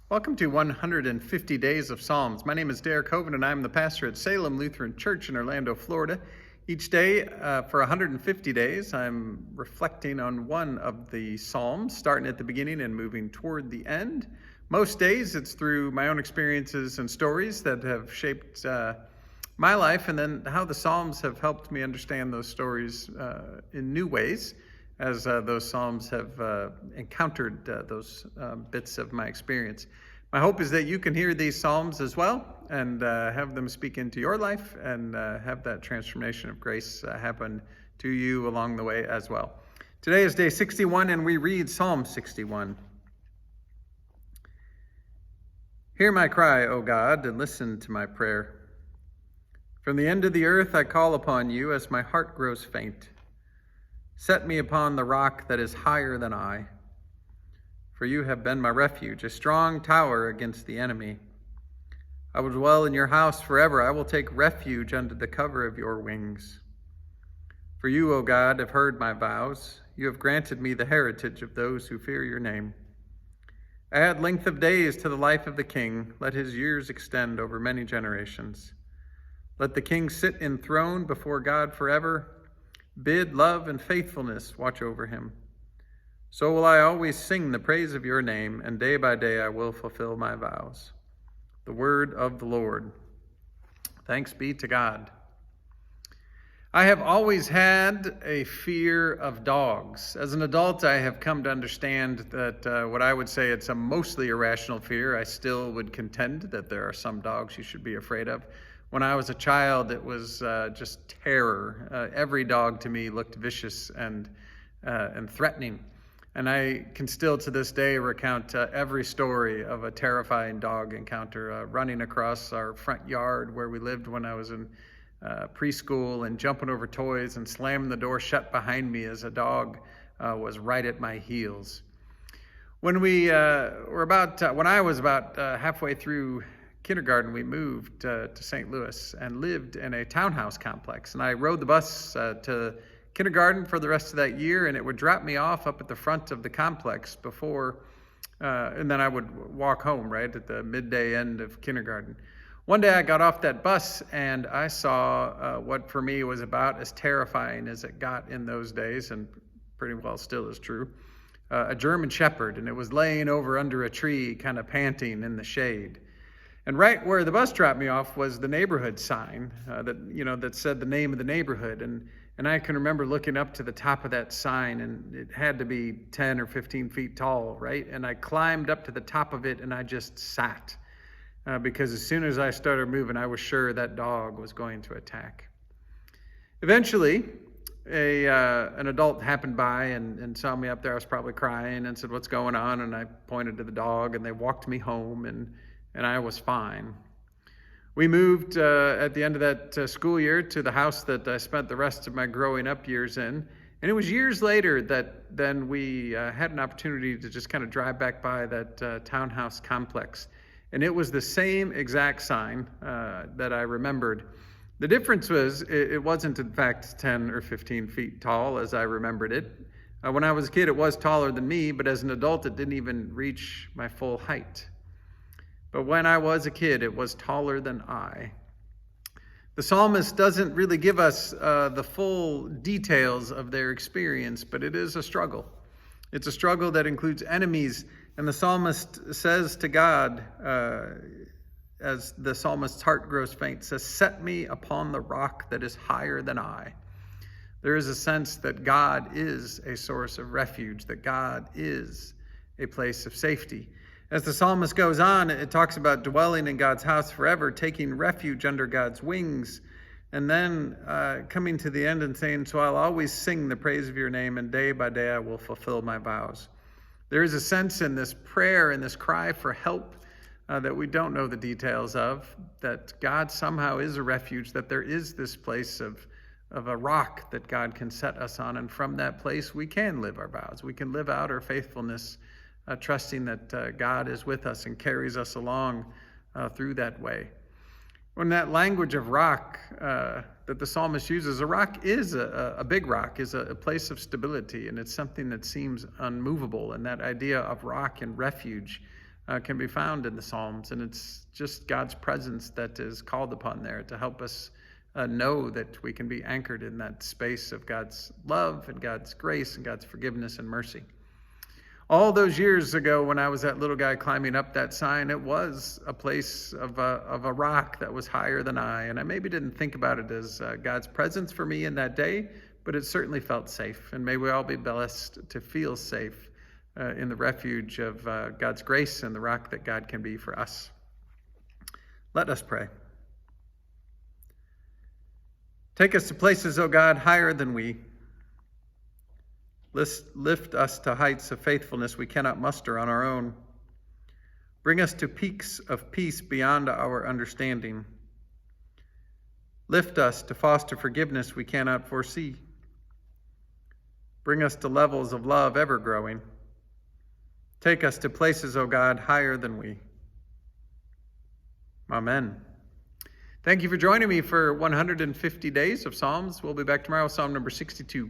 Welcome to 150 Days of Psalms. My name is Derek Hovind, and I'm the pastor at Salem Lutheran Church in Orlando, Florida. Each day for 150 days, I'm reflecting on one of the Psalms, starting at the beginning and moving toward the end. Most days, it's through my own experiences and stories that have shaped my life, and then how the Psalms have helped me understand those stories in new ways, as those Psalms have encountered those bits of my experience. My hope is that you can hear these Psalms as well and have them speak into your life and have that transformation of grace happen to you along the way as well. Today is day 61, and we read Psalm 61. Hear my cry, O God, and listen to my prayer. From the end of the earth I call upon you as my heart grows faint. Set me upon the rock that is higher than I. For you have been my refuge, a strong tower against the enemy. I will dwell in your house forever. I will take refuge under the cover of your wings. For you, O God, have heard my vows. You have granted me the heritage of those who fear your name. Add length of days to the life of the king. Let his years extend over many generations. Let the king sit enthroned before God forever. Bid love and faithfulness watch over him. So will I always sing the praise of your name, and day by day I will fulfill my vows. The word of the Lord. Thanks be to God. I have always had a fear of dogs. As an adult, I have come to understand that what I would say it's a mostly irrational fear. I still would contend that there are some dogs you should be afraid of. When I was a child, it was just terror. Every dog to me looked vicious and threatening. And I can still to this day recount every story of a terrifying dog encounter, running across our front yard where we lived when I was in preschool and jumping over toys and slamming the door shut behind me as a dog was right at my heels. When when I was about halfway through kindergarten, we moved to St. Louis and lived in a townhouse complex. And I rode the bus to kindergarten for the rest of that year, and it would drop me off up at the front of the complex and then I would walk home right at the midday end of kindergarten. One day I got off that bus and I saw what for me was about as terrifying as it got in those days, and pretty well still is true. A German Shepherd, and it was laying over under a tree, kind of panting in the shade. And right where the bus dropped me off was the neighborhood sign that said the name of the neighborhood. And I can remember looking up to the top of that sign, and it had to be 10 or 15 feet tall, right? And I climbed up to the top of it and I just sat because as soon as I started moving, I was sure that dog was going to attack. Eventually, an adult happened by and saw me up there. I was probably crying and said, "What's going on?" And I pointed to the dog, and they walked me home, and I was fine. We moved at the end of that school year to the house that I spent the rest of my growing up years in. And it was years later that then we had an opportunity to just kind of drive back by that townhouse complex. And it was the same exact sign that I remembered. The difference was it wasn't, in fact, 10 or 15 feet tall as I remembered it. When I was a kid, it was taller than me, but as an adult, it didn't even reach my full height. But when I was a kid, it was taller than I. The psalmist doesn't really give us the full details of their experience, but it is a struggle. It's a struggle that includes enemies, and the psalmist says to God, as the psalmist's heart grows faint, says, "Set me upon the rock that is higher than I." There is a sense that God is a source of refuge, that God is a place of safety. As the psalmist goes on, it talks about dwelling in God's house forever, taking refuge under God's wings, and then coming to the end and saying, "So I'll always sing the praise of your name, and day by day I will fulfill my vows." There is a sense in this prayer and this cry for help that we don't know the details of, that God somehow is a refuge, that there is this place of a rock that God can set us on, and from that place we can live our vows. We can live out our faithfulness, trusting that God is with us and carries us along through that way. When that language of rock that the psalmist uses, a rock is a big rock, is a place of stability, and it's something that seems unmovable. And that idea of rock and refuge can be found in the Psalms, and it's just God's presence that is called upon there to help us know that we can be anchored in that space of God's love and God's grace and God's forgiveness and mercy. All those years ago when I was that little guy climbing up that sign, it was a place of a rock that was higher than I, and I maybe didn't think about it as God's presence for me in that day, but it certainly felt safe, and may we all be blessed to feel safe in the refuge of God's grace and the rock that God can be for us. Let us pray. Take us to places, O God, higher than we. Lift us to heights of faithfulness we cannot muster on our own. Bring us to peaks of peace beyond our understanding. Lift us to foster forgiveness we cannot foresee. Bring us to levels of love ever growing. Take us to places, O God, higher than we. Amen. Thank you for joining me for 150 days of Psalms. We'll be back tomorrow with Psalm number 62.